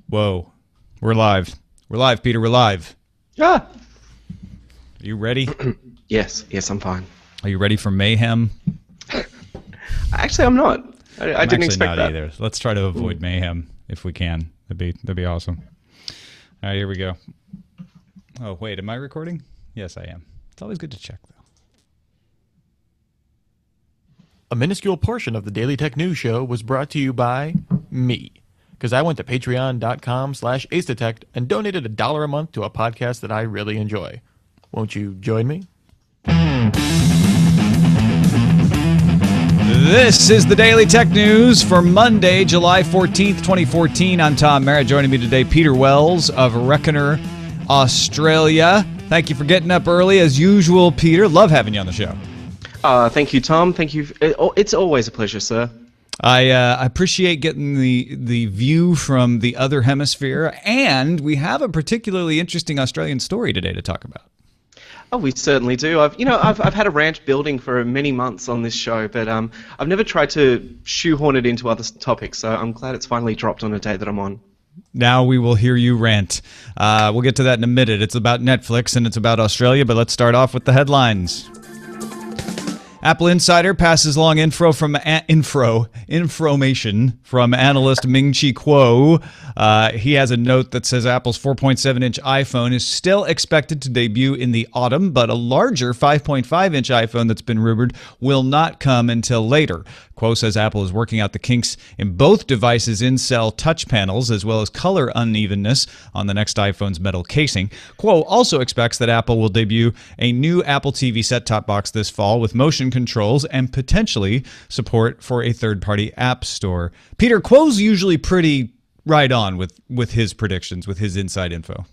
Whoa. We're live. We're live, Peter. We're live. Ah. Are you ready? Yes, I'm fine. Are you ready for mayhem? Actually, I'm not. I didn't expect not that. either. Let's try to avoid mayhem if we can. That'd be awesome. All right, here we go. Oh, wait, am I recording? Yes, I am. It's always good to check, though. A minuscule portion of the Daily Tech News Show was brought to you by me, because I went to patreon.com/acedetect and donated $1 a month to a podcast that I really enjoy. Won't you join me? This is the Daily Tech News for Monday, July 14th, 2014. I'm Tom Merritt. Joining me today, Peter Wells of Reckoner, Australia. Thank you for getting up early as usual, Peter. Love having you on the show. Thank you, Tom. Thank you. It's always a pleasure, sir. I appreciate getting the view from the other hemisphere, and we have a particularly interesting Australian story today to talk about. Oh, we certainly do. I've had a rant building for many months on this show, but I've never tried to shoehorn it into other topics. So I'm glad it's finally dropped on a day that I'm on. Now we will hear you rant. We'll get to that in a minute. It's about Netflix and it's about Australia, but let's start off with the headlines. Apple Insider passes along information from analyst Ming-Chi Kuo. He has a note that says Apple's 4.7-inch iPhone is still expected to debut in the autumn, but a larger 5.5-inch iPhone that's been rumored will not come until later. Kuo says Apple is working out the kinks in both devices' in-cell touch panels, as well as color unevenness on the next iPhone's metal casing. Kuo also expects that Apple will debut a new Apple TV set-top box this fall with motion controls and potentially support for a third-party app store. Peter, Kuo's usually pretty right on with his predictions, with his inside info.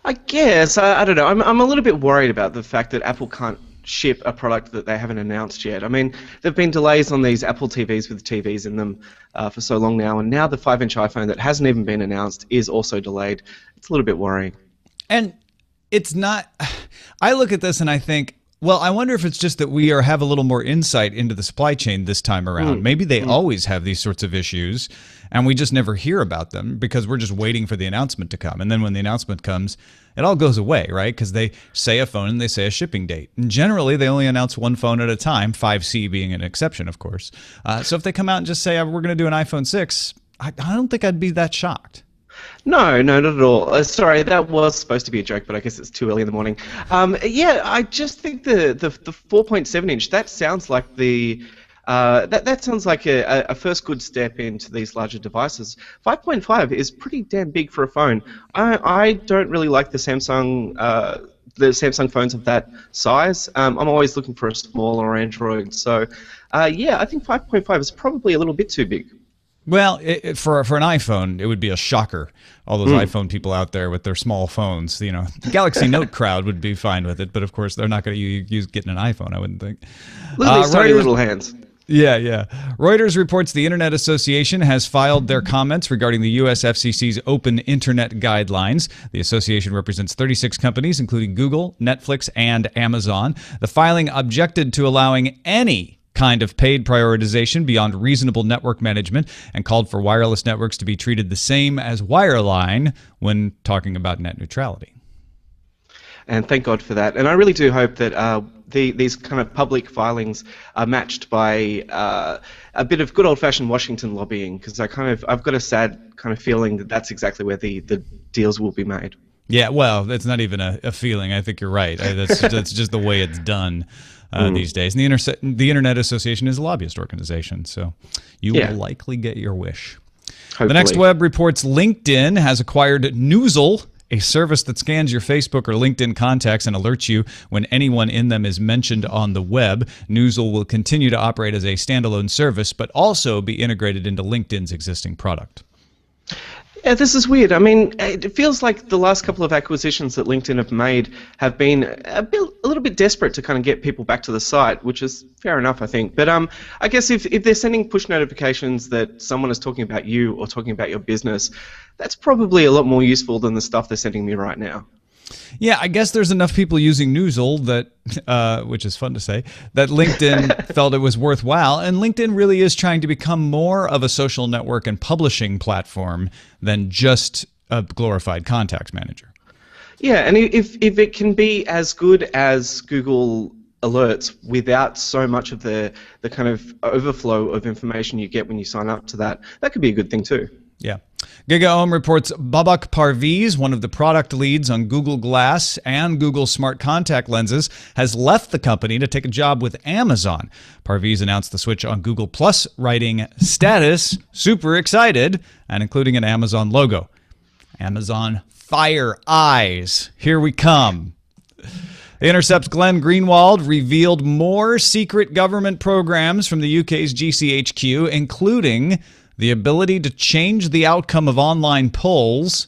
I guess. I don't know. I'm a little bit worried about the fact that Apple can't ship a product that they haven't announced yet. I mean, there have been delays on these Apple TVs with TVs in them for so long now, and now the 5-inch iPhone that hasn't even been announced is also delayed. It's a little bit worrying. And it's not... I look at this and I think, well, I wonder if it's just that we have a little more insight into the supply chain this time around. Maybe they always have these sorts of issues, and we just never hear about them because we're just waiting for the announcement to come. And then when the announcement comes, it all goes away, right? Because they say a phone and they say a shipping date. And generally, they only announce one phone at a time, 5C being an exception, of course. So if they come out and just say, we're going to do an iPhone 6, I don't think I'd be that shocked. No, not at all. Sorry, that was supposed to be a joke, but I guess it's too early in the morning. Yeah, I just think the 4.7-inch, that sounds like that sounds like a first good step into these larger devices. 5.5 is pretty damn big for a phone. I don't really like the Samsung phones of that size. I'm always looking for a smaller Android. So, yeah, I think 5.5 is probably a little bit too big. Well, for an iPhone, it would be a shocker. All those iPhone people out there with their small phones, the Galaxy Note crowd would be fine with it, but of course they're not going to use getting an iPhone, I wouldn't think. Look at these tiny little hands. Yeah. Reuters reports the Internet Association has filed their comments regarding the U.S. FCC's Open Internet Guidelines. The association represents 36 companies, including Google, Netflix, and Amazon. The filing objected to allowing any kind of paid prioritization beyond reasonable network management and called for wireless networks to be treated the same as wireline when talking about net neutrality. And thank God for that. And I really do hope that these kind of public filings are matched by a bit of good old-fashioned Washington lobbying, because I've got a sad kind of feeling that that's exactly where the deals will be made. Yeah, well, that's not even a feeling. I think you're right. That's just the way it's done these days. And the Internet Association is a lobbyist organization, so you will likely get your wish. Hopefully. The Next Web reports LinkedIn has acquired Noozle, a service that scans your Facebook or LinkedIn contacts and alerts you when anyone in them is mentioned on the web. Noozle will continue to operate as a standalone service, but also be integrated into LinkedIn's existing product. Yeah, this is weird. I mean, it feels like the last couple of acquisitions that LinkedIn have made have been a little bit desperate to kind of get people back to the site, which is fair enough, I think. But I guess if they're sending push notifications that someone is talking about you or talking about your business, that's probably a lot more useful than the stuff they're sending me right now. Yeah, I guess there's enough people using Newsel that, which is fun to say, that LinkedIn felt it was worthwhile. And LinkedIn really is trying to become more of a social network and publishing platform than just a glorified contacts manager. Yeah, and if it can be as good as Google Alerts without so much of the kind of overflow of information you get when you sign up to that, that could be a good thing too. Yeah. GigaOM reports Babak Parviz, one of the product leads on Google Glass and Google Smart Contact Lenses, has left the company to take a job with Amazon. Parviz announced the switch on Google Plus, writing, "Status, super excited," and including an Amazon logo. Amazon Fire Eyes. Here we come. The Intercept's Glenn Greenwald revealed more secret government programs from the UK's GCHQ, including the ability to change the outcome of online polls,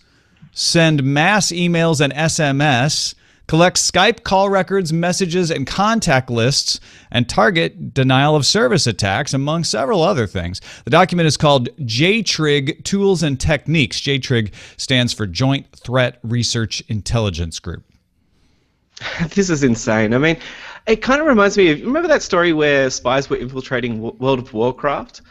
send mass emails and SMS, collect Skype call records, messages, and contact lists, and target denial of service attacks, among several other things. The document is called JTRIG Tools and Techniques. JTRIG stands for Joint Threat Research Intelligence Group. This is insane. I mean, it kind of reminds me of, remember that story where spies were infiltrating World of Warcraft?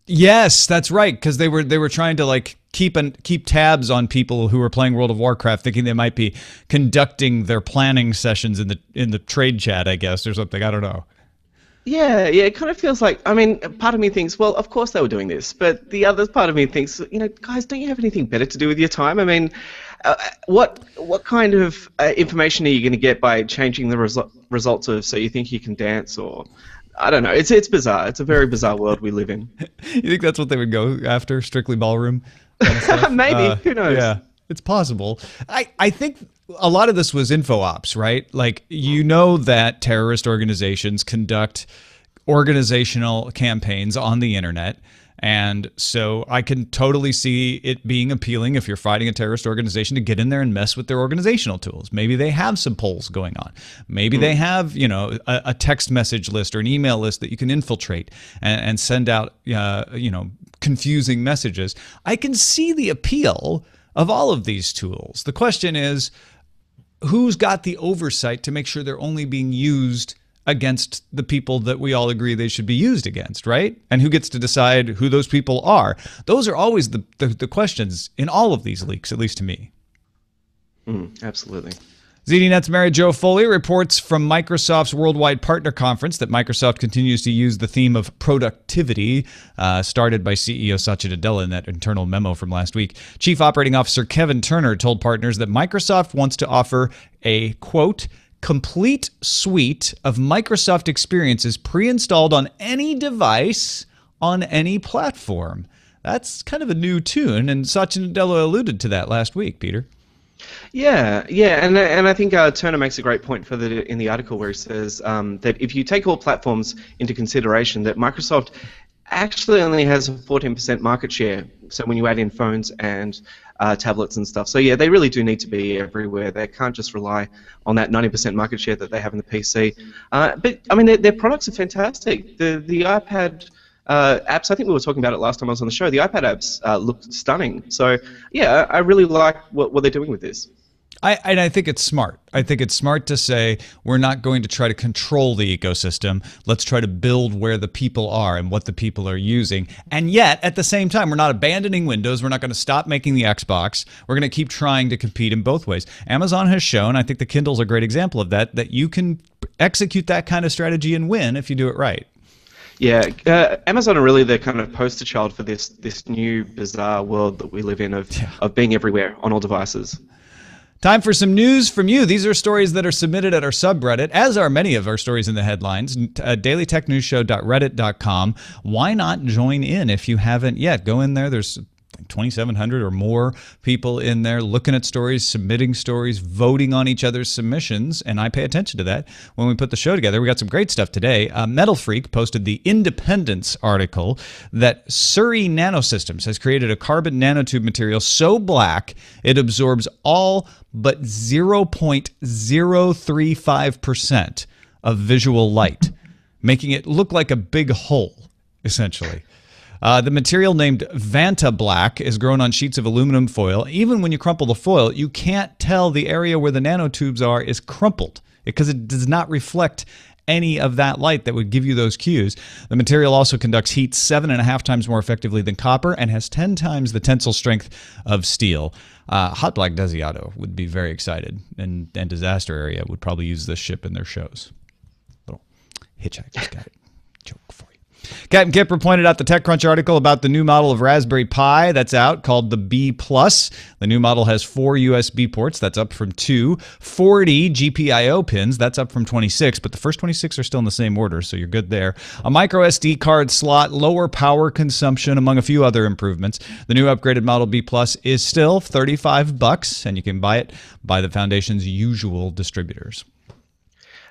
Yes, that's right, because they were trying to like keep tabs on people who were playing World of Warcraft, thinking they might be conducting their planning sessions in the trade chat, I guess, or something. I don't know. Yeah, it kind of feels like, I mean, part of me thinks, well, of course they were doing this, but the other part of me thinks, guys, don't you have anything better to do with your time? I mean, what kind of information are you going to get by changing the results of So You Think You Can Dance, or I don't know. It's bizarre. It's a very bizarre world we live in. You think that's what they would go after? Strictly ballroom kind of stuff? Maybe. Who knows? Yeah, it's possible. I think a lot of this was info ops, right? Like, that terrorist organizations conduct organizational campaigns on the internet. And so I can totally see it being appealing if you're fighting a terrorist organization to get in there and mess with their organizational tools. Maybe they have some polls going on. Maybe they have, a text message list or an email list that you can infiltrate and send out, confusing messages. I can see the appeal of all of these tools. The question is, who's got the oversight to make sure they're only being used against the people that we all agree they should be used against, right? And who gets to decide who those people are? Those are always the questions in all of these leaks, at least to me. Absolutely. ZDNet's Mary Jo Foley reports from Microsoft's Worldwide Partner Conference that Microsoft continues to use the theme of productivity, started by CEO Satya Nadella in that internal memo from last week. Chief Operating Officer Kevin Turner told partners that Microsoft wants to offer a, quote, complete suite of Microsoft experiences pre-installed on any device on any platform. That's kind of a new tune, and Satya Nadella alluded to that last week, Peter. Yeah, and I think Turner makes a great point in the article where he says that if you take all platforms into consideration, that Microsoft actually only has a 14% market share. So when you add in phones and tablets and stuff, so yeah, they really do need to be everywhere. They can't just rely on that 90% market share that they have in the PC. But I mean, their products are fantastic. The iPad apps, I think we were talking about it last time I was on the show. The iPad apps look stunning. So yeah, I really like what they're doing with this. I think it's smart. I think it's smart to say we're not going to try to control the ecosystem. Let's try to build where the people are and what the people are using. And yet, at the same time, we're not abandoning Windows. We're not going to stop making the Xbox. We're going to keep trying to compete in both ways. Amazon has shown, I think the Kindle's a great example of that you can execute that kind of strategy and win if you do it right. Yeah, Amazon are really the kind of poster child for this new bizarre world that we live in of being everywhere on all devices. Time for some news from you. These are stories that are submitted at our subreddit, as are many of our stories in the headlines, dailytechnewsshow.reddit.com. Why not join in if you haven't yet? Go in there. There's 2,700 or more people in there looking at stories, submitting stories, voting on each other's submissions, and I pay attention to that when we put the show together. We got some great stuff today. Metal Freak posted the Independence article that Surrey Nanosystems has created a carbon nanotube material so black it absorbs all but 0.035% of visual light, making it look like a big hole, essentially. The material named Vanta Black is grown on sheets of aluminum foil. Even when you crumple the foil, you can't tell the area where the nanotubes are is crumpled because it does not reflect any of that light that would give you those cues. The material also conducts heat 7.5 times more effectively than copper and has 10 times the tensile strength of steel. Hot Black Desiato would be very excited, and Disaster Area would probably use this ship in their shows. Little Hitchhiker's Guide joke for you. Captain Kipper pointed out the TechCrunch article about the new model of Raspberry Pi that's out called the B+. The new model has 4 USB ports. That's up from 2. 40 GPIO pins. That's up from 26, but the first 26 are still in the same order, so you're good there. A micro SD card slot, lower power consumption, among a few other improvements. The new upgraded Model B+ is still $35, and you can buy it by the Foundation's usual distributors.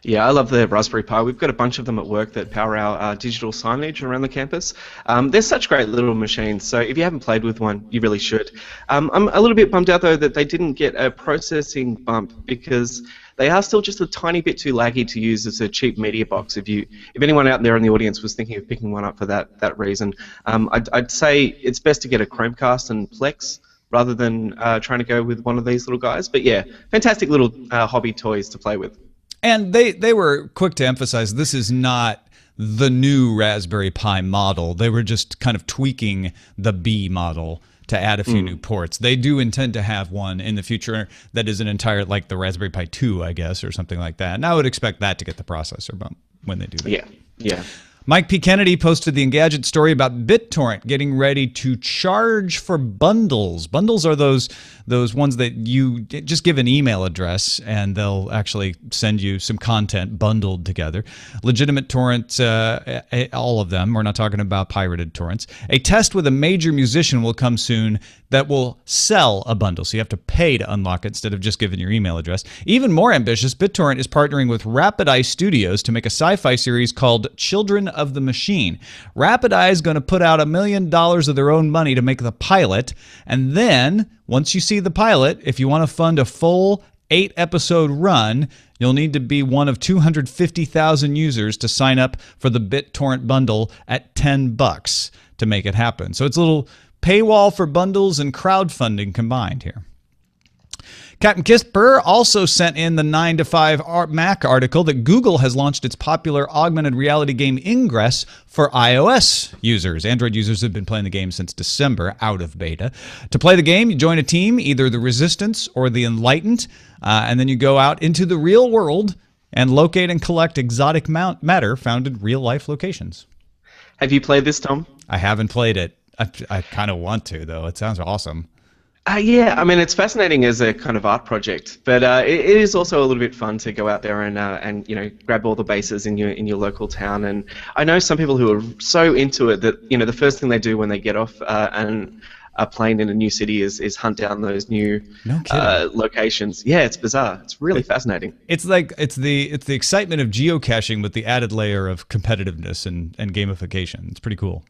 Yeah, I love the Raspberry Pi. We've got a bunch of them at work that power our digital signage around the campus. They're such great little machines, so if you haven't played with one, you really should. I'm a little bit bummed out, though, that they didn't get a processing bump because they are still just a tiny bit too laggy to use as a cheap media box. If anyone out there in the audience was thinking of picking one up for that reason, I'd say it's best to get a Chromecast and Plex rather than trying to go with one of these little guys. But yeah, fantastic little hobby toys to play with. And they were quick to emphasize this is not the new Raspberry Pi model. They were just kind of tweaking the B model to add a few new ports. They do intend to have one in the future that is an entire, like the Raspberry Pi 2, I guess, or something like that. And I would expect that to get the processor bump when they do that. Yeah. Mike P. Kennedy posted the Engadget story about BitTorrent getting ready to charge for bundles. Bundles are those ones that you just give an email address and they'll actually send you some content bundled together. Legitimate torrents, all of them. We're not talking about pirated torrents. A test with a major musician will come soon that will sell a bundle, so you have to pay to unlock it instead of just giving your email address. Even more ambitious, BitTorrent is partnering with Rapid Eye Studios to make a sci-fi series called Children of the Machine. Rapid Eye is going to put out $1 million of their own money to make the pilot, and then once you see the pilot, if you want to fund a full 8-episode run, you'll need to be one of 250,000 users to sign up for the BitTorrent bundle at $10 to make it happen. So it's a little paywall for bundles and crowdfunding combined here. Captain Kipper also sent in the 9 to 5 Mac article that Google has launched its popular augmented reality game Ingress for iOS users. Android users have been playing the game since December, out of beta. To play the game, you join a team, either the Resistance or the Enlightened, and then you go out into the real world and locate and collect exotic matter found in real-life locations. Have you played this, Tom? I haven't played it. I kind of want to, though. It sounds awesome. Yeah, I mean, it's fascinating as a kind of art project, but it is also a little bit fun to go out there and grab all the bases in your local town. And I know some people who are so into it that the first thing they do when they get off a plane in a new city is hunt down those new locations. Yeah, it's bizarre. It's really fascinating. It's like it's the excitement of geocaching with the added layer of competitiveness and gamification. It's pretty cool.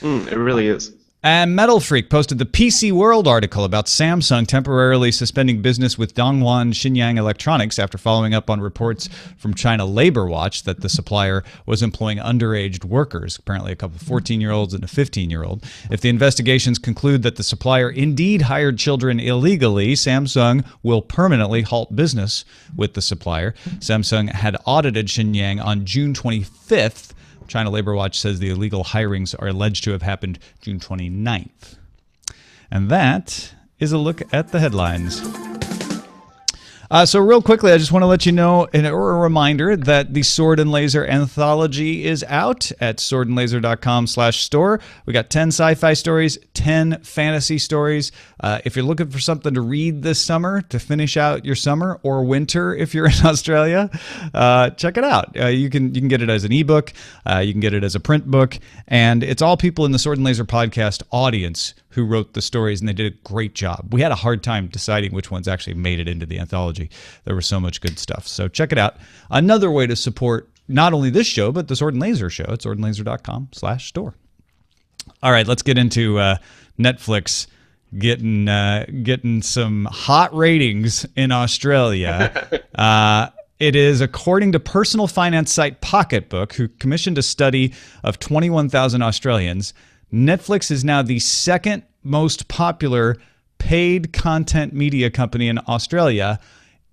It really is. And Metal Freak posted the PC World article about Samsung temporarily suspending business with Dongguan Shenyang Electronics after following up on reports from China Labor Watch that the supplier was employing underage workers, apparently a couple of 14-year-olds and a 15-year-old. If the investigations conclude that the supplier indeed hired children illegally, Samsung will permanently halt business with the supplier. Samsung had audited Shenyang on June 25th. China Labor Watch says the illegal hirings are alleged to have happened June 29th. And that is a look at the headlines. So real quickly, I just want to let you know, or a reminder, that the Sword and Laser anthology is out at swordandlaser.com/store. We got 10 sci-fi stories, 10 fantasy stories. If you're looking for something to read this summer to finish out your summer or winter if you're in Australia, check it out. You can get it as an ebook, you can get it as a print book, and it's all people in the Sword and Laser podcast audience who wrote the stories, and they did a great job. We had a hard time deciding which ones actually made it into the anthology. There was so much good stuff. So check it out. Another way to support not only this show, but the Sword and Laser show at swordandlaser.com/store. All right, let's get into Netflix getting some hot ratings in Australia. It is according to personal finance site Pocketbook, who commissioned a study of 21,000 Australians. Netflix is now the second most popular paid content media company in Australia,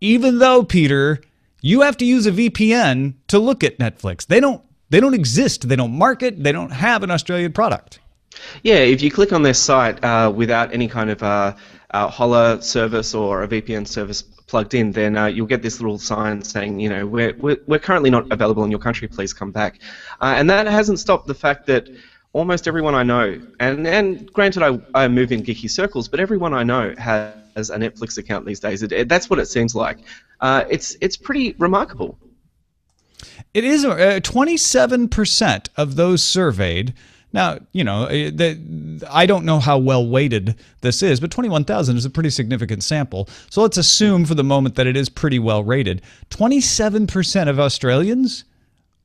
even though, Peter, you have to use a VPN to look at Netflix. They don't exist. They don't market. They don't have an Australian product. Yeah, if you click on their site without any kind of Holla service or a VPN service plugged in, then you'll get this little sign saying, you know, we're currently not available in your country. Please come back. And that hasn't stopped the fact that almost everyone I know, and granted I move in geeky circles, but everyone I know has a Netflix account these days. That's what it seems like. It's pretty remarkable. It is 27% of those surveyed. Now, you know, I don't know how well weighted this is, but 21,000 is a pretty significant sample. So let's assume for the moment that it is pretty well rated. 27% of Australians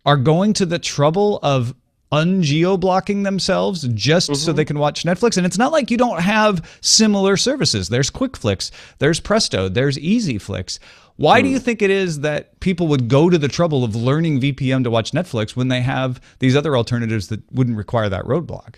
are going to the trouble of ungeo-blocking themselves just so they can watch Netflix. And it's not like you don't have similar services. There's QuickFlix, there's Presto, there's EasyFlix. Why do you think it is that people would go to the trouble of learning VPN to watch Netflix when they have these other alternatives that wouldn't require that roadblock?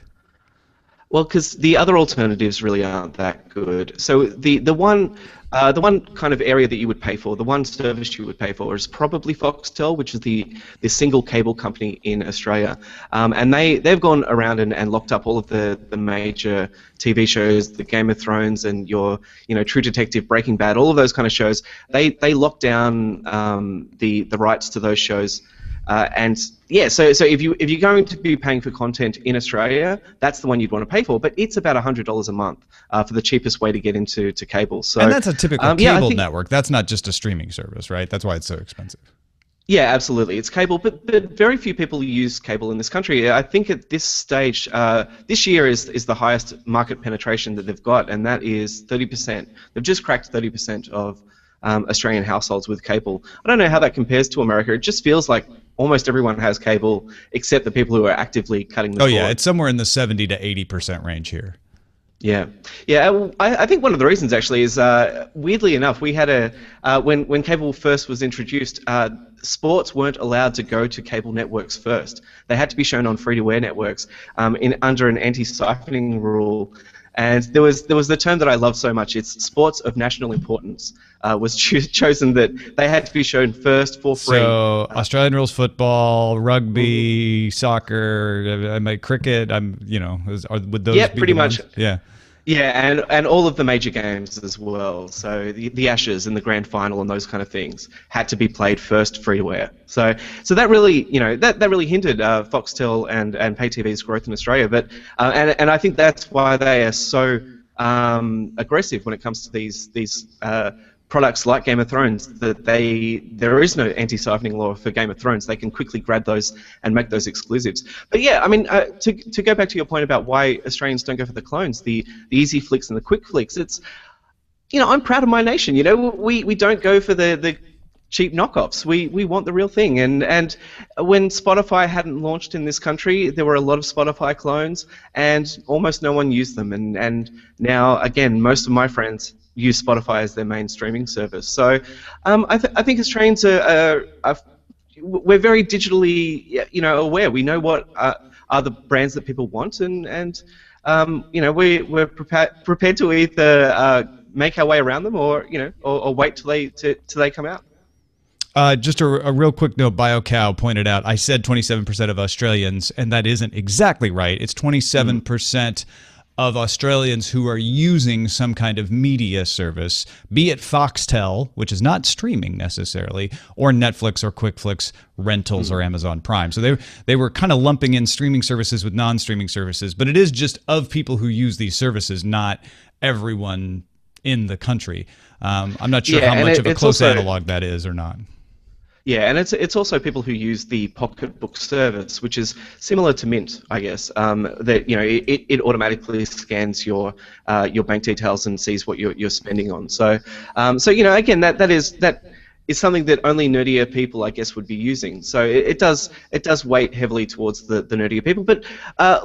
Well, because the other alternatives really aren't that good. So the one kind of area that you would pay for, the one service you would pay for, is probably Foxtel, which is the single cable company in Australia, and they've gone around and locked up all of the major TV shows, the Game of Thrones and your True Detective, Breaking Bad, all of those kind of shows. They locked down the rights to those shows. And yeah, so if you're going to be paying for content in Australia, that's the one you'd want to pay for. But it's about $100 a month for the cheapest way to get into cable. So, and that's a typical cable network. That's not just a streaming service, right? That's why it's so expensive. Yeah, absolutely. It's cable, but very few people use cable in this country. I think at this stage, this year is the highest market penetration that they've got, and that is 30%. They've just cracked 30% of Australian households with cable. I don't know how that compares to America. It just feels like almost everyone has cable except the people who are actively cutting the cord. Yeah, it's somewhere in the 70 to 80% range here. Yeah. I think one of the reasons actually is weirdly enough, we had when cable first was introduced, sports weren't allowed to go to cable networks first. They had to be shown on free-to-air networks under an anti-siphoning rule. And there was the term that I love so much. It's sports of national importance was chosen, that they had to be shown first for free. So Australian rules football, rugby, soccer, cricket. Would those? Yeah, be pretty the much. Ones? Yeah. Yeah, and all of the major games as well. So the Ashes and the Grand Final and those kind of things had to be played first free to air. So that really that really hindered Foxtel and pay TV's growth in Australia. But and I think that's why they are so aggressive when it comes to these products like Game of Thrones, that there is no anti-siphoning law for Game of Thrones. They can quickly grab those and make those exclusives. But yeah, I mean, to go back to your point about why Australians don't go for the clones, the easy flicks and the quick flicks, it's, I'm proud of my nation. We don't go for the cheap knockoffs. We want the real thing. And when Spotify hadn't launched in this country, there were a lot of Spotify clones, and almost no one used them. And now, again, most of my friends use Spotify as their main streaming service. So I think Australians we're very digitally aware. We know what are the brands that people want, and we're prepared to either make our way around them or wait till they come out. Just a real quick note, BioCow pointed out, I said 27% of Australians, and that isn't exactly right. It's 27% of Australians who are using some kind of media service, be it Foxtel, which is not streaming necessarily, or Netflix or QuickFlix rentals or Amazon Prime. So they were kind of lumping in streaming services with non-streaming services, but it is just of people who use these services, not everyone in the country. I'm not sure how much of a close analog that is or not. Yeah, and it's also people who use the Pocketbook service, which is similar to Mint, I guess. That it automatically scans your bank details and sees what you're spending on. So again, that is something that only nerdier people, I guess, would be using. So it does weight heavily towards the nerdier people. But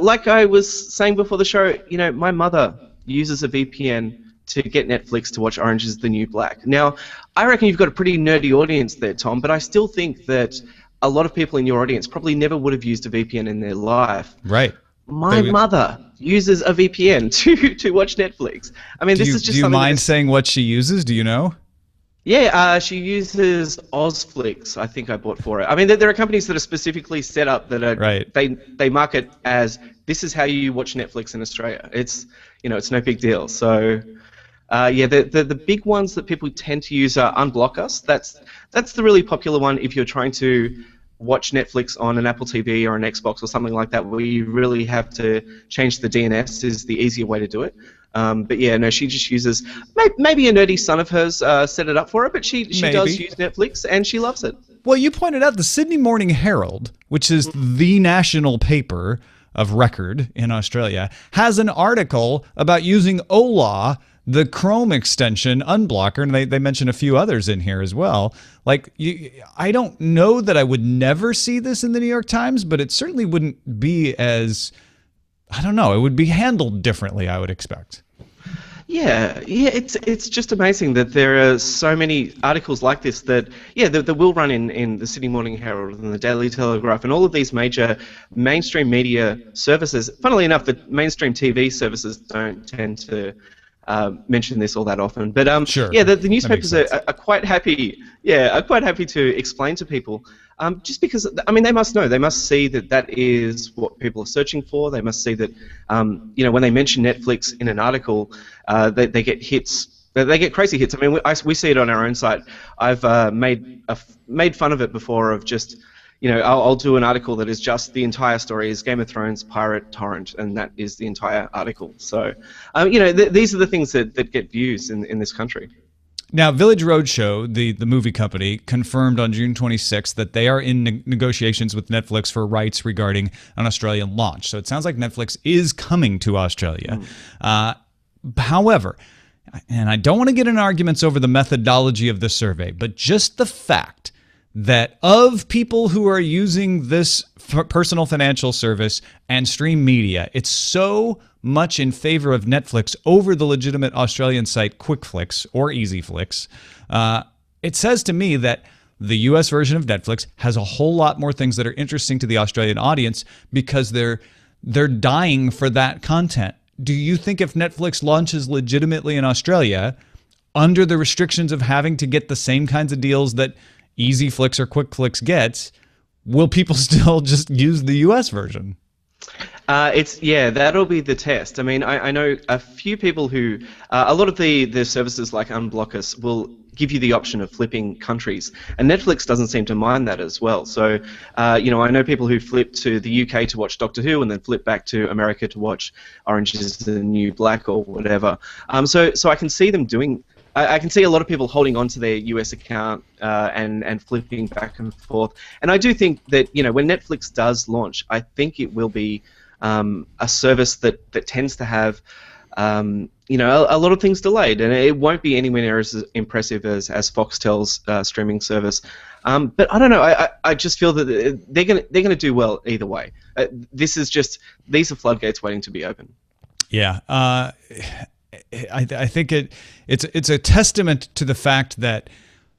like I was saying before the show, my mother uses a VPN to get Netflix to watch Orange is the New Black. Now, I reckon you've got a pretty nerdy audience there, Tom, but I still think that a lot of people in your audience probably never would have used a VPN in their life. Right. My mother uses a VPN to watch Netflix. I mean, this is just do you something mind saying what she uses? Do you know? Yeah, she uses Ozflix. I think I bought for it. I mean, there are companies that are specifically set up that are Right. They market as this is how you watch Netflix in Australia. It's it's no big deal. So yeah, the big ones that people tend to use are Unblock Us. That's the really popular one if you're trying to watch Netflix on an Apple TV or an Xbox or something like that, where you really have to change the DNS is the easier way to do it. But yeah, no, she just uses, maybe a nerdy son of hers set it up for her, but she does use Netflix and she loves it. Well, you pointed out the Sydney Morning Herald, which is the national paper of record in Australia, has an article about using Ola, the Chrome extension unblocker, and they mention a few others in here as well. Like, I don't know that I would never see this in the New York Times, but it certainly wouldn't be as, I don't know, it would be handled differently, I would expect. Yeah, it's just amazing that there are so many articles like this that will run in the Sydney Morning Herald and the Daily Telegraph and all of these major mainstream media services. Funnily enough, the mainstream TV services don't tend to mention this all that often, but sure. Yeah, the newspapers are quite happy. Yeah, are quite happy to explain to people, just because I mean they must know, they must see that is what people are searching for. They must see that when they mention Netflix in an article, they get hits. They get crazy hits. I mean, we see it on our own site. I've made fun of it before of just. I'll do an article that is just the entire story is Game of Thrones pirate torrent, and that is the entire article. So, these are the things that get views in this country. Now, Village Roadshow, the movie company, confirmed on June 26th that they are in negotiations with Netflix for rights regarding an Australian launch. So it sounds like Netflix is coming to Australia. However, and I don't want to get in arguments over the methodology of the survey, but just the fact that of people who are using this personal financial service and stream media, it's so much in favor of Netflix over the legitimate Australian site QuickFlix or EasyFlix. It says to me that the US version of Netflix has a whole lot more things that are interesting to the Australian audience because they're dying for that content. Do you think if Netflix launches legitimately in Australia, under the restrictions of having to get the same kinds of deals that EasyFlix or QuickFlix gets, will people still just use the US version? That'll be the test. I mean, I know a few people who, a lot of the services like Unblock Us will give you the option of flipping countries, and Netflix doesn't seem to mind that as well. So, I know people who flip to the UK to watch Doctor Who and then flip back to America to watch Orange is the New Black or whatever. So I can see them doing. I can see a lot of people holding on to their US account and flipping back and forth. And I do think that when Netflix does launch, I think it will be a service that tends to have a lot of things delayed, and it won't be anywhere near as impressive as Foxtel's streaming service. But I don't know. I just feel that they're gonna do well either way. These are floodgates waiting to be open. Yeah. I think it's a testament to the fact that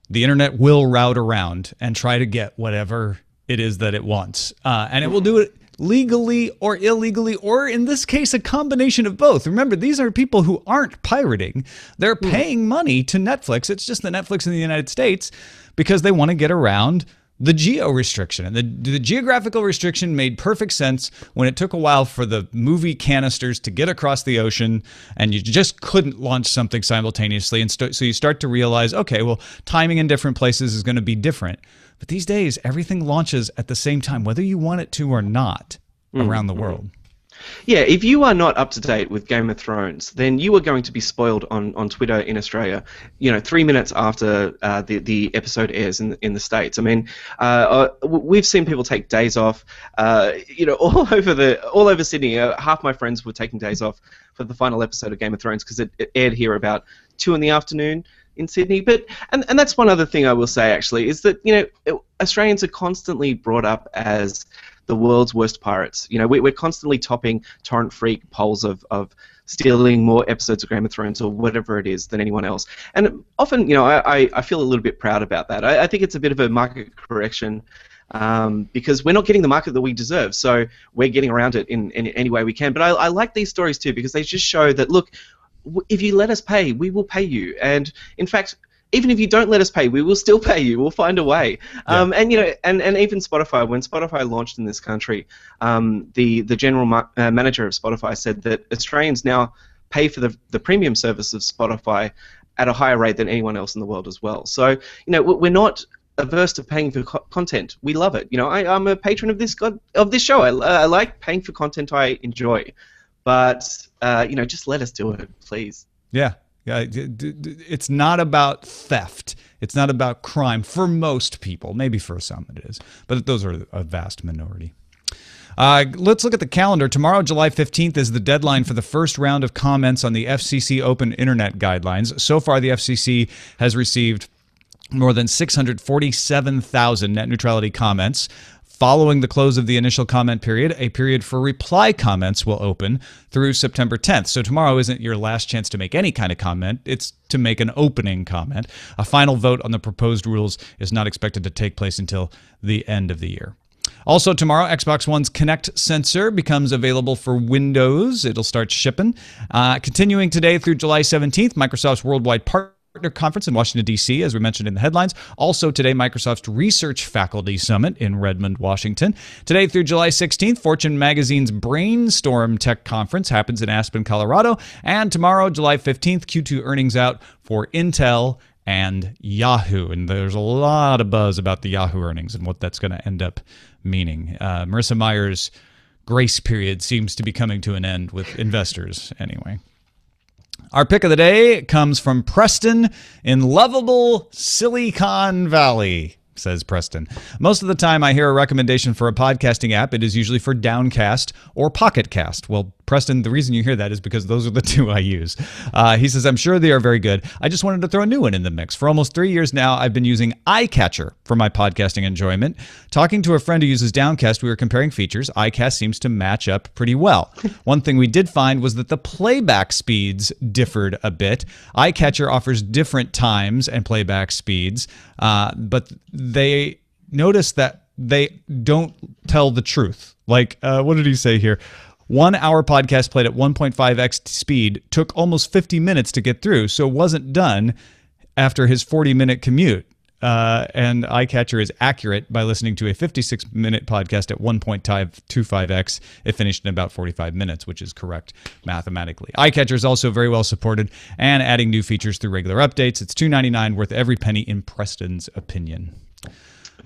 the internet will route around and try to get whatever it is that it wants, and it will do it legally or illegally, or in this case, a combination of both. Remember, these are people who aren't pirating; they're paying money to Netflix. It's just the Netflix in the United States because they want to get around the geo restriction. And the geographical restriction made perfect sense when it took a while for the movie canisters to get across the ocean and you just couldn't launch something simultaneously. And so you start to realize, okay, well, timing in different places is going to be different. But these days, everything launches at the same time, whether you want it to or not, around the world. Yeah, if you are not up to date with Game of Thrones, then you are going to be spoiled on Twitter in Australia. 3 minutes after the episode airs in the States. I mean, we've seen people take days off. All over Sydney. Half my friends were taking days off for the final episode of Game of Thrones because it aired here about 2 in the afternoon in Sydney. But and that's one other thing I will say actually is that Australians are constantly brought up as the world's worst pirates. We're constantly topping Torrent Freak polls of stealing more episodes of Game of Thrones or whatever it is than anyone else. And often, I feel a little bit proud about that. I think it's a bit of a market correction because we're not getting the market that we deserve. So we're getting around it in any way we can. But I like these stories too because they just show that, look, if you let us pay, we will pay you. And in fact, even if you don't let us pay, we will still pay you. We'll find a way. Yeah. And even Spotify, when Spotify launched in this country, the general manager of Spotify said that Australians now pay for the premium service of Spotify at a higher rate than anyone else in the world as well. So we're not averse to paying for content. We love it. I'm a patron of this show. I like paying for content I enjoy, but just let us do it, please. Yeah. Yeah, it's not about theft. It's not about crime for most people. Maybe for some it is, but those are a vast minority. Let's look at the calendar. Tomorrow, July 15th, is the deadline for the first round of comments on the FCC Open Internet Guidelines. So far, the FCC has received more than 647,000 net neutrality comments. Following the close of the initial comment period, a period for reply comments will open through September 10th. So tomorrow isn't your last chance to make any kind of comment. It's to make an opening comment. A final vote on the proposed rules is not expected to take place until the end of the year. Also tomorrow, Xbox One's Kinect sensor becomes available for Windows. It'll start shipping. Continuing today through July 17th, Microsoft's Worldwide Partner Conference in Washington, D.C., as we mentioned in the headlines. Also today, Microsoft's Research Faculty Summit in Redmond, Washington. Today through July 16th, Fortune Magazine's Brainstorm Tech Conference happens in Aspen, Colorado. And tomorrow, July 15th, Q2 earnings out for Intel and Yahoo. And there's a lot of buzz about the Yahoo earnings and what that's going to end up meaning. Marissa Mayer's grace period seems to be coming to an end with investors anyway. Our pick of the day comes from Preston in lovable Silicon Valley, says Preston. Most of the time I hear a recommendation for a podcasting app, it is usually for Downcast or Pocket Cast. Well, Preston, the reason you hear that is because those are the two I use. He says, I'm sure they are very good. I just wanted to throw a new one in the mix. For almost 3 years now, I've been using iCatcher for my podcasting enjoyment. Talking to a friend who uses Downcast, we were comparing features. iCast seems to match up pretty well. One thing we did find was that the playback speeds differed a bit. iCatcher offers different times and playback speeds, but they notice that they don't tell the truth. Like, what did he say here? 1 hour podcast played at 1.5x speed took almost 50 minutes to get through, so it wasn't done after his 40-minute commute. And iCatcher is accurate by listening to a 56-minute podcast at 1.25x. It finished in about 45 minutes, which is correct mathematically. iCatcher is also very well supported and adding new features through regular updates. It's $2.99, worth every penny in Preston's opinion.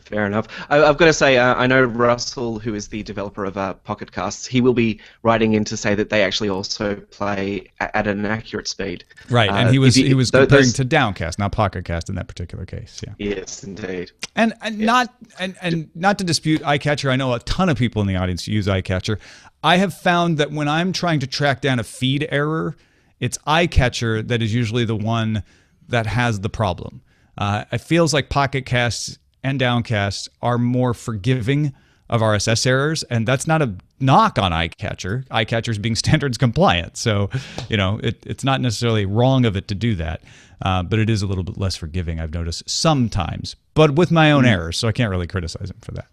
Fair enough. I've got to say, I know Russell, who is the developer of Pocket Casts, he will be writing in to say that they actually also play at an accurate speed. Right, and he was comparing to Downcast, not Pocket Cast in that particular case. Yeah. Yes, indeed. And not to dispute iCatcher. I know a ton of people in the audience use iCatcher. I have found that when I'm trying to track down a feed error, it's iCatcher that is usually the one that has the problem. It feels like Pocket Casts and Downcast are more forgiving of RSS errors, and that's not a knock on iCatcher. iCatcher's being standards compliant, so it's not necessarily wrong of it to do that, but it is a little bit less forgiving, I've noticed sometimes, but with my own errors, so I can't really criticize him for that.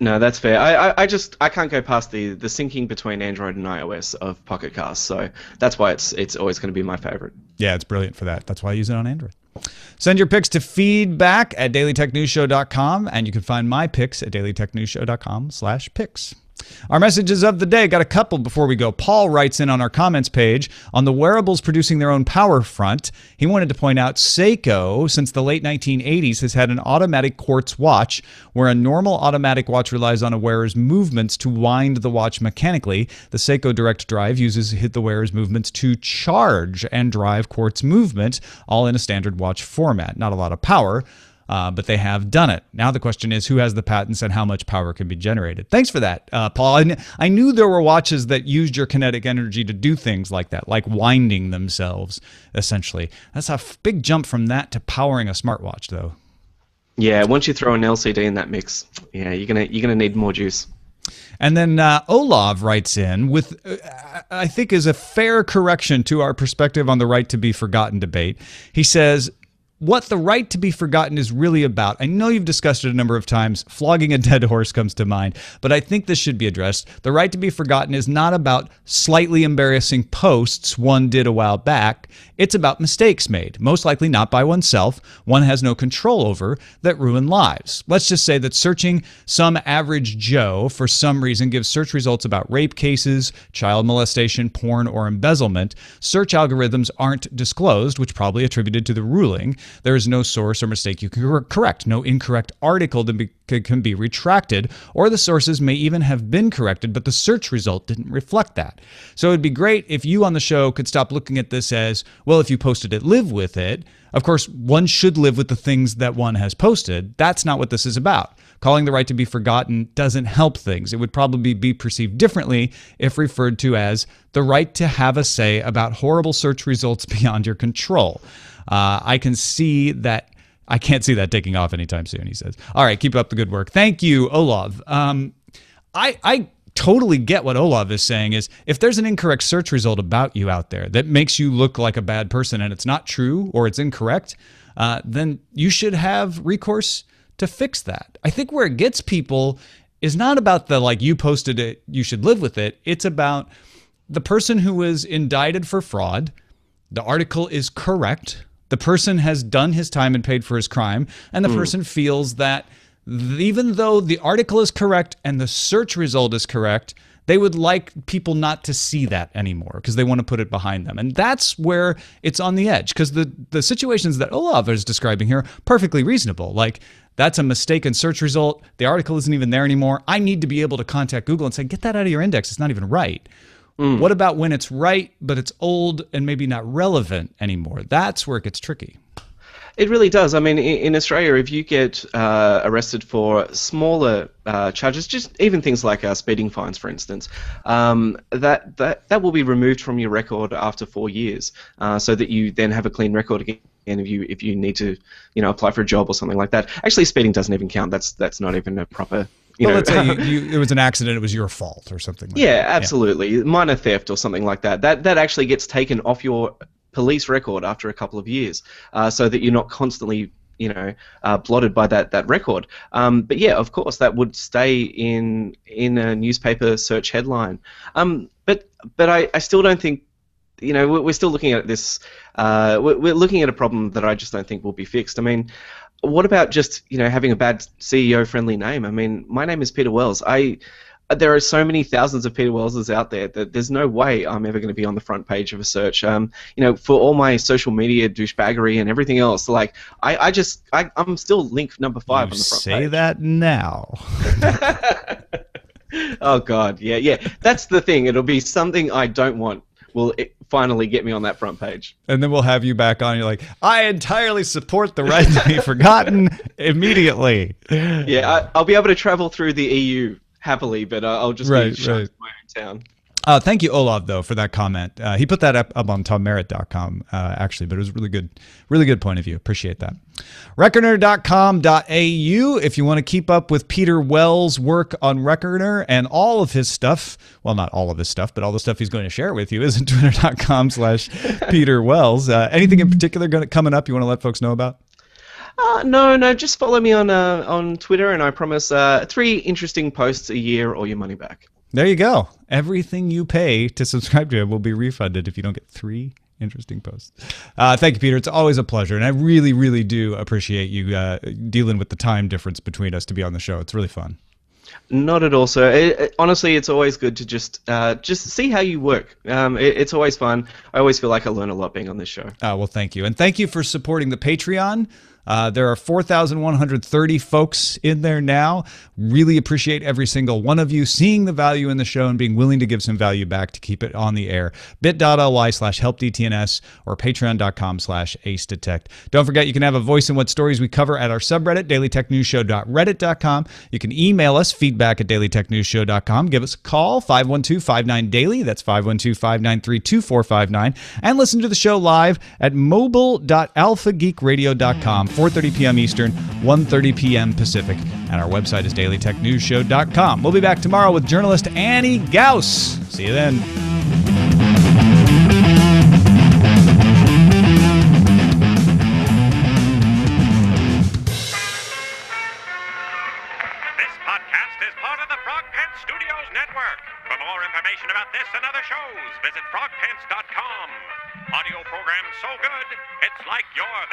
No, that's fair. I can't go past the syncing between Android and iOS of Pocket Cast, so that's why it's always going to be my favorite. Yeah, it's brilliant for that. That's why I use it on Android. Send your picks to feedback@dailytechnewsshow.com, and you can find my picks at dailytechnewsshow.com/picks. Our messages of the day, got a couple before we go. Paul writes in on our comments page on the wearables producing their own power front. He wanted to point out Seiko, since the late 1980s, has had an automatic quartz watch where a normal automatic watch relies on a wearer's movements to wind the watch mechanically. The Seiko Direct Drive uses the wearer's movements to charge and drive quartz movement, all in a standard watch format. Not a lot of power, but they have done it. Now the question is, who has the patents and how much power can be generated? Thanks for that, Paul. I knew there were watches that used your kinetic energy to do things like that, like winding themselves, essentially. That's a big jump from that to powering a smartwatch, though. Yeah, once you throw an LCD in that mix, yeah, you're gonna need more juice. And then Olav writes in with, I think, is a fair correction to our perspective on the right to be forgotten debate. He says, what the right to be forgotten is really about. I know you've discussed it a number of times. Flogging a dead horse comes to mind, but I think this should be addressed. The right to be forgotten is not about slightly embarrassing posts one did a while back. It's about mistakes made, most likely not by oneself, one has no control over, that ruin lives. Let's just say that searching some average Joe for some reason gives search results about rape cases, child molestation, porn, or embezzlement. Search algorithms aren't disclosed, which probably attributed to the ruling. There is no source or mistake you can correct. No incorrect article can be retracted, or the sources may even have been corrected, but the search result didn't reflect that. So it'd be great if you on the show could stop looking at this as, well, if you posted it, live with it. Of course, one should live with the things that one has posted. That's not what this is about. Calling the right to be forgotten doesn't help things. It would probably be perceived differently if referred to as the right to have a say about horrible search results beyond your control. I can't see that taking off anytime soon, he says. All right, keep up the good work. Thank you, Olav. I totally get what Olav is saying is if there's an incorrect search result about you out there that makes you look like a bad person and it's not true or it's incorrect, then you should have recourse to fix that. I think where it gets people is not about the, like, you posted it, you should live with it. It's about the person who was indicted for fraud. The article is correct. The person has done his time and paid for his crime, and the person feels that even though the article is correct and the search result is correct, they would like people not to see that anymore because they want to put it behind them. And that's where it's on the edge, because the situations that Olav is describing here are perfectly reasonable. Like, that's a mistaken search result. The article isn't even there anymore. I need to be able to contact Google and say, get that out of your index. It's not even right. What about when it's right, but it's old and maybe not relevant anymore? That's where it gets tricky. It really does. I mean, in Australia, if you get arrested for smaller charges, just even things like speeding fines, for instance, that will be removed from your record after 4 years, so that you then have a clean record again. And if you need to, apply for a job or something like that. Actually, speeding doesn't even count. That's not even a proper. Let's say it was an accident, it was your fault or something like that. Yeah, absolutely. Minor theft or something like that. That actually gets taken off your police record after a couple of years, so that you're not constantly, blotted by that record. But yeah, of course, that would stay in a newspaper search headline. But I still don't think. We're still looking at this. We're looking at a problem that I just don't think will be fixed. I mean, what about just having a bad CEO-friendly name? I mean, my name is Peter Wells. There are so many thousands of Peter Wellses out there that there's no way I'm ever going to be on the front page of a search. For all my social media douchebaggery and everything else, like I'm still link number 5 on the front page. Say that now. Oh God, yeah. That's the thing. It'll be something I don't want. Will finally get me on that front page. And then we'll have you back on. You're like, I entirely support the right to be forgotten immediately. Yeah, I'll be able to travel through the EU happily, but I'll just be shut in my own town. Thank you, Olav, though, for that comment. He put that up on TomMerritt.com, actually, but it was really good point of view. Appreciate that. Reckoner.com.au if you want to keep up with Peter Wells' work on Reckoner and all of his stuff. Well, not all of his stuff, but all the stuff he's going to share with you is at twitter.com/Peter Wells. Anything in particular coming up you want to let folks know about? No, just follow me on Twitter, and I promise 3 interesting posts a year or your money back. There you go. Everything you pay to subscribe to him will be refunded if you don't get 3 interesting posts. Thank you, Peter. It's always a pleasure, and I really, really do appreciate you dealing with the time difference between us to be on the show. It's really fun. Not at all, sir. Honestly, it's always good to just see how you work. It's always fun. I always feel like I learn a lot being on this show. Well, thank you. And thank you for supporting the Patreon. There are 4,130 folks in there now. Really appreciate every single one of you seeing the value in the show and being willing to give some value back to keep it on the air. bit.ly/helpdtns or patreon.com/acedetect. Don't forget, you can have a voice in what stories we cover at our subreddit, dailytechnewsshow.reddit.com. You can email us, feedback@dailytechnewsshow.com. Give us a call, 512-59-DAILY. That's 512-593-2459. And listen to the show live at mobile.alphageekradio.com. 4:30 p.m. Eastern, 1:30 p.m. Pacific. And our website is dailytechnewsshow.com. We'll be back tomorrow with journalist Annie Gauss. See you then. radio program so good, it's like you're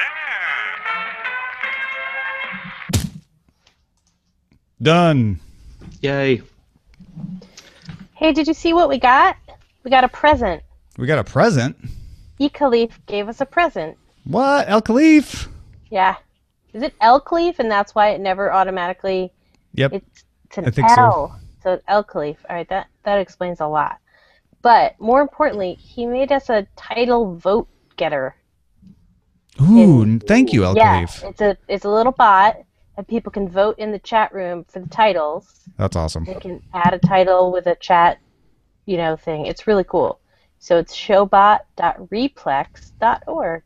there. Done. Yay. Hey, did you see what we got? We got a present. We got a present. E. Khalif gave us a present. What? El Khalif? Yeah. Is it El Khalif, and that's why it never automatically... Yep. It's an I think so. L. So it's El Khalif. All right, that explains a lot. But more importantly, he made us a title vote getter. Ooh, thank you, El Yeah, Khalif. it's a little bot, and people can vote in the chat room for the titles. That's awesome. They can add a title with a chat, thing. It's really cool. So it's showbot.replex.org.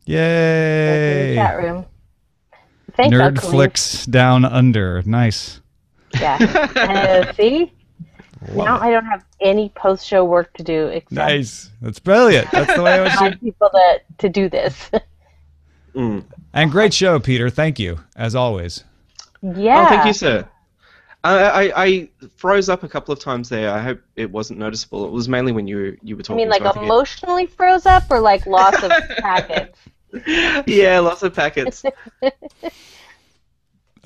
Yay! In the chat room. Thanks, El Khalif. Nerdflix Down Under. Nice. Yeah. See? Now I don't have any post-show work to do except Nice. That's brilliant. That's the way I find should. people to do this. And great show, Peter. Thank you, as always. Yeah. Oh, thank you, sir. I froze up a couple of times there. I hope it wasn't noticeable. It was mainly when you were I talking. mean, like so I think emotionally froze up, or like loss of packets? yeah, lots of packets.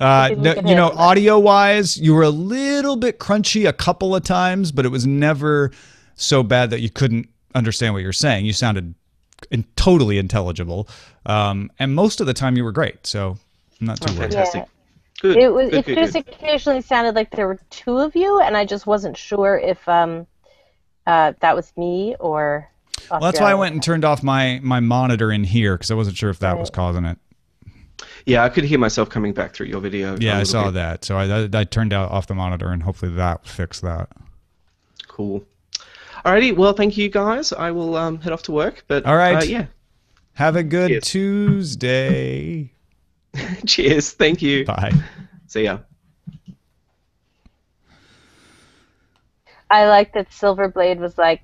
Look at him. Audio-wise, you were a little bit crunchy a couple of times, but it was never so bad that you couldn't understand what you're saying. You sounded totally intelligible, and most of the time you were great. So I'm not too worried. Fantastic. Yeah. Good. It good, just good. occasionally sounded like there were two of you, and I just wasn't sure if that was me or. Well, that's why I went and turned off my monitor in here because I wasn't sure if that was Right. causing it. Yeah, I could hear myself coming back through your video. Yeah, I a little saw bit. that. So I turned off the monitor, and hopefully that fixed that. Cool. Alrighty, well, thank you guys. I will head off to work. But All right. yeah. Have a good Cheers. Tuesday. Cheers. Thank you. Bye. See ya. I like that Silverblade was like,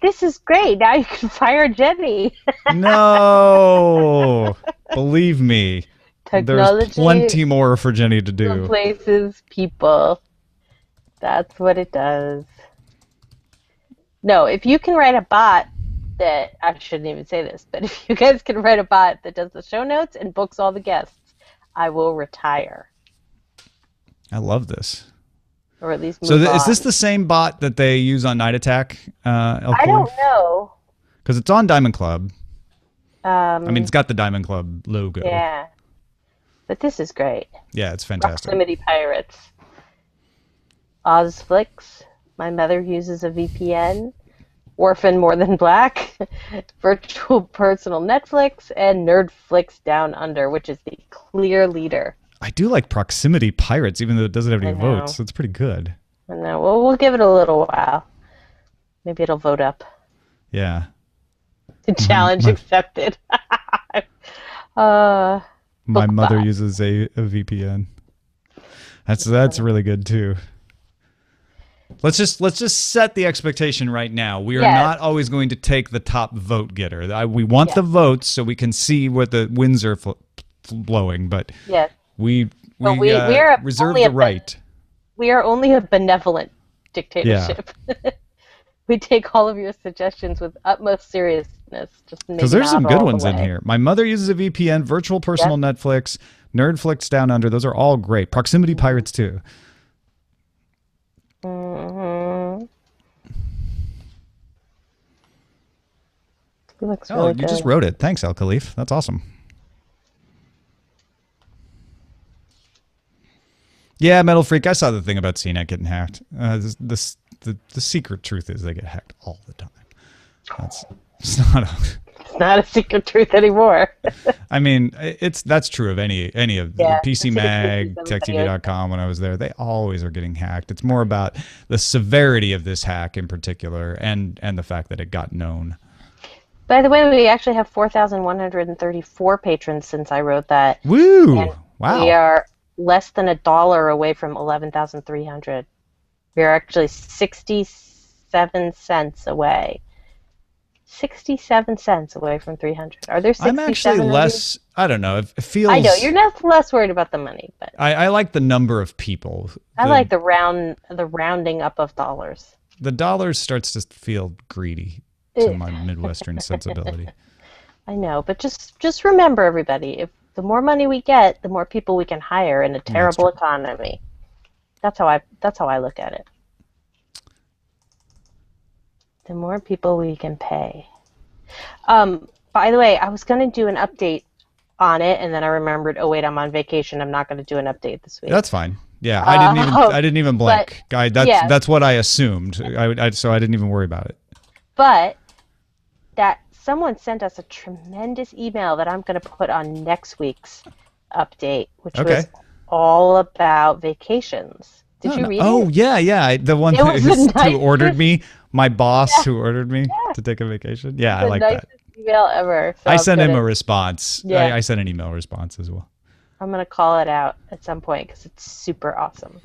"This is great. Now you can fire Jenny." No, believe me, Technology, there's plenty more for Jenny to do. replaces people. That's what it does. No, if you can write a bot that, I shouldn't even say this, but if you guys can write a bot that does the show notes and books all the guests, I will retire. I love this. Or at least move So on. is this the same bot that they use on Night Attack? I don't know. Because it's on Diamond Club. I Um, mean, it's got the Diamond Club logo. yeah. But this is great. Yeah, it's fantastic. Proximity Pirates. Ozflix. My mother uses a VPN. Orphan More Than Black. Virtual Personal Netflix. And Nerdflix Down Under, which is the clear leader. I do like Proximity Pirates, even though it doesn't have any I know. votes. It's pretty good. I know. Well, we'll give it a little while. Maybe it'll vote up. Yeah. Challenge accepted. My Book mother bot. uses a VPN. That's really good too. Let's just set the expectation right now. We are Yes. not always going to take the top vote getter. We want the votes so we can see what the winds are blowing, but Yes. we But we're reserve only the a- right. We are only a benevolent dictatorship. We take all of your suggestions with utmost seriousness. Just Because there's some not good all the ones in way. here. My mother uses a VPN, Virtual Personal Netflix, Nerdflix Down Under. Those are all great. Proximity Pirates too. Mhm. He looks Oh, really you good. just wrote it. Thanks, El Khalif. That's awesome. Yeah, Metal Freak. I saw the thing about CNET getting hacked. The secret truth is they get hacked all the time. It's not. It's not a secret truth anymore. I mean, that's true of any of Yeah, the PC Mag, it's everybody TechTV.com. When I was there, they always are getting hacked. It's more about the severity of this hack in particular, and the fact that it got known. By the way, we actually have 4,134 patrons since I wrote that. Woo! And Wow. We are less than $1 away from 11,300. We are actually 67 cents away. 67 cents away from 300. Are there 67 I'm actually of you? less. I don't know. It feels. I know you're not less worried about the money, but I like the number of people. I like the rounding up of dollars. The dollars starts to feel greedy. to my Midwestern sensibility. I know, but just remember, everybody, if the more money we get, the more people we can hire in a terrible economy. That's how I look at it. The more people we can pay. By the way, I was going to do an update on it, and then I remembered, oh wait, I'm on vacation. I'm not going to do an update this week. That's fine. Yeah, I didn't even blink. That's what I assumed. So I didn't even worry about it. But that someone sent us a tremendous email that I'm going to put on next week's update, which was all about vacations. Did you read it? Oh, yeah. The one who ordered me, my boss who ordered me to take a vacation. Yeah, I like that. Email ever. So I sent him a response. Yeah. I sent an email response as well. I'm going to call it out at some point because it's super awesome.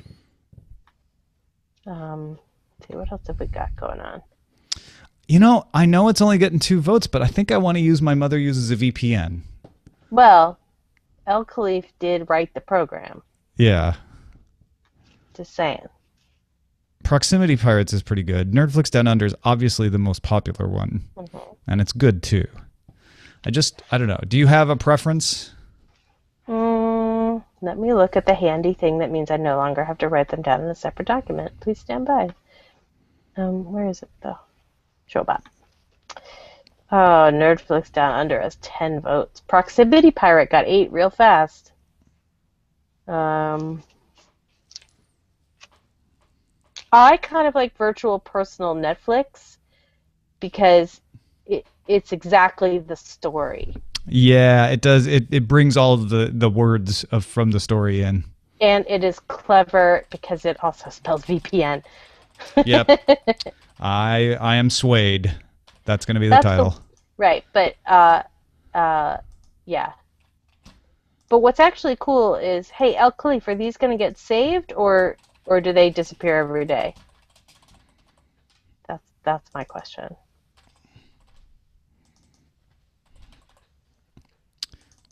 See, what else have we got going on? You know, I know it's only getting 2 votes, but I think I want to use my mother uses a VPN. Well, El Khalif did write the program. Yeah. Just saying. Proximity Pirates is pretty good. Nerdflix Down Under is obviously the most popular one. Mm-hmm. And it's good too. I don't know. Do you have a preference? Let me look at the handy thing that means I no longer have to write them down in a separate document. Please stand by. Where is it though? Showbot. Oh, Nerdflix Down Under has 10 votes. Proximity Pirate got 8 real fast. I kind of like virtual personal Netflix because it's exactly the story. Yeah, it does. It brings all of the words from the story in. And it is clever because it also spells VPN. Yep. I am swayed. That's going to be the title. Right, but yeah. But what's actually cool is, hey, El Khalif, are these going to get saved or do they disappear every day? That's my question.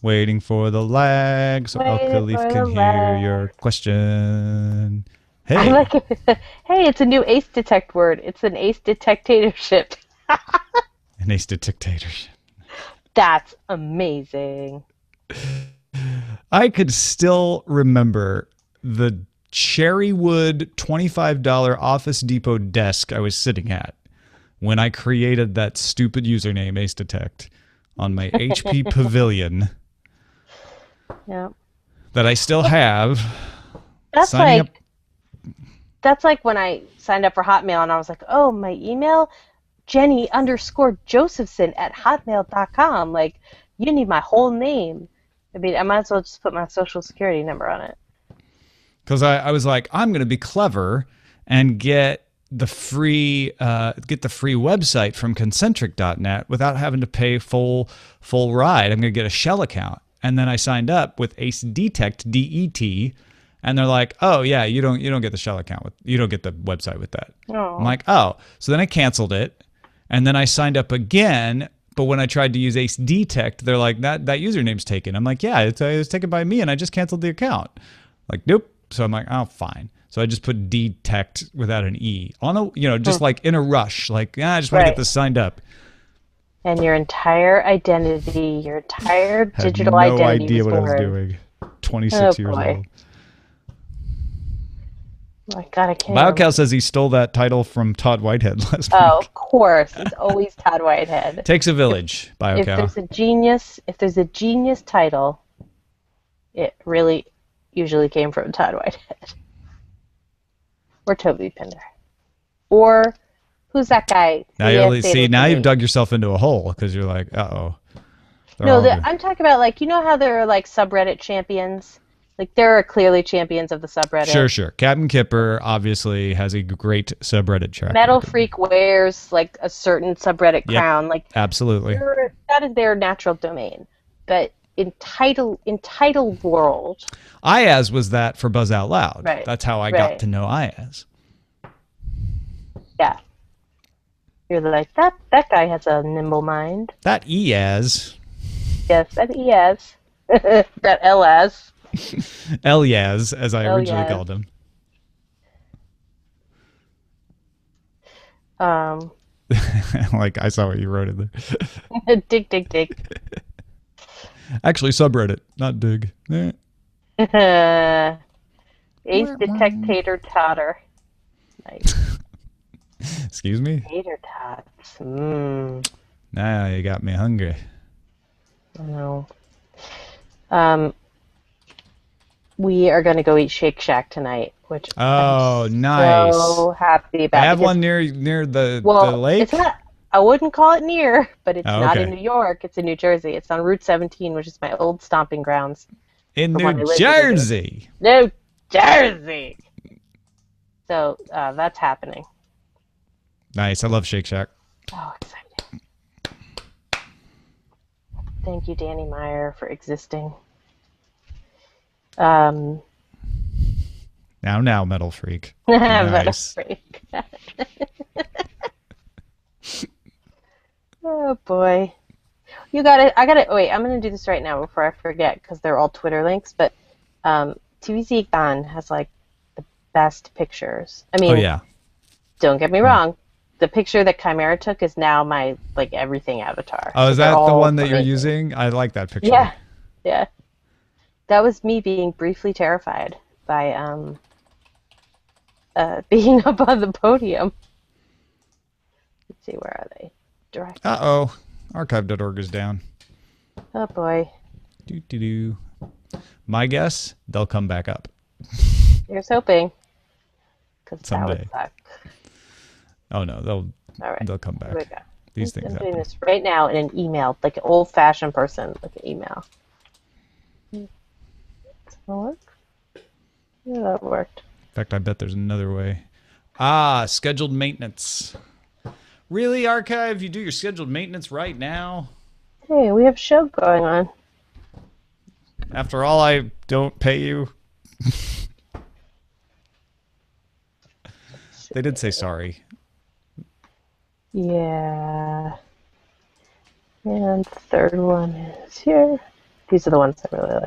Waiting for the lag so El Khalif can hear your question. Hey. I like it. Hey, it's a new ace detect word. It's an ace detectatorship. An ace dictatorship. That's amazing. I could still remember the cherrywood $25 Office Depot desk I was sitting at when I created that stupid username Ace Detect on my HP Pavilion. Yeah. That I still have. That's like when I signed up for Hotmail and I was like, oh, my email, Jenny_Josephson@hotmail.com. Like, you need my whole name. I mean, I might as well just put my social security number on it. Because I was like, I'm going to be clever and get the free website from concentric.net without having to pay full ride. I'm going to get a shell account. And then I signed up with Ace Detect, DET, and they're like, oh yeah, you don't get the shell account you don't get the website with that. Aww. I'm like, oh. So then I canceled it, and then I signed up again. But when I tried to use Ace Detect, they're like, that username's taken. I'm like, yeah, it was taken by me, and I just canceled the account. Like, nope. So I'm like, oh, fine. So I just put Detect without an E on just like in a rush, like, I just want to get this signed up. And your entire identity, your entire digital identity. I had no idea what I was doing. 26 years old. Oh my God, I can't. BioCal says he stole that title from Todd Whitehead last week. Oh, of course. It's always Todd Whitehead. Takes a village, BioCal. If there's a genius title, it really usually came from Todd Whitehead. Or Toby Pinder. Or who's that guy? Now you've dug yourself into a hole because you're like, uh-oh. No, I'm talking about, like, you know how there are like subreddit champions? Like, there are clearly champions of the subreddit. Sure. Captain Kipper obviously has a great subreddit track. Metal Freak wears like a certain subreddit crown. Like, absolutely. That is their natural domain. But in title world, Iaz was that for Buzz Out Loud. Right. That's how I got to know Iaz. Yeah. You're like, that guy has a nimble mind. That Eaz. Yes, that Eaz. That Elaz. Elyaz, as I originally called him. Like, I saw what you wrote in there. Dig, dig, dig. Actually, subreddit, not dig. Eh. Ace detectator totter. Nice. Excuse me? Tater tots. Mmm. Now you got me hungry. I know. We are going to go eat Shake Shack tonight, which Oh, I'm nice. so happy about. I have because- one near the well, lake. it's not. I wouldn't call it near, but it's Oh, not okay. in New York. It's in New Jersey. It's on Route 17, which is my old stomping grounds. In the one I New lived in. Jersey. New Jersey. So that's happening. Nice. I love Shake Shack. Oh, exciting. Thank you, Danny Meyer, for existing. Now, Metal Freak. Metal Nice. Freak. Oh boy. You got it. I got it. Wait, I'm going to do this right now before I forget because they're all Twitter links. But TVZ Gun has like the best pictures. I mean, Oh, yeah. don't get me wrong. The picture that Chimera took is now my like everything avatar. Oh, So is they're that the all one that you're amazing. using? I like that picture. Yeah, yeah. That was me being briefly terrified by being up on the podium. Let's see, where are they? Direct. Uh-oh. Archive.org is down. Oh boy. Do. My guess, they'll come back up. Here's hoping. Because that Someday. would suck. Oh, no. All right. They'll come Here we back. go. These things I'm doing happen. this right now in an email, like an old-fashioned person, like an email. Does that work? Yeah, that worked. In fact, I bet there's another way. Scheduled maintenance. Really, Archive? You do your scheduled maintenance right now? Hey, we have a show going on. After all, I don't pay you? They did say sorry. Yeah. And third one is here. These are the ones I really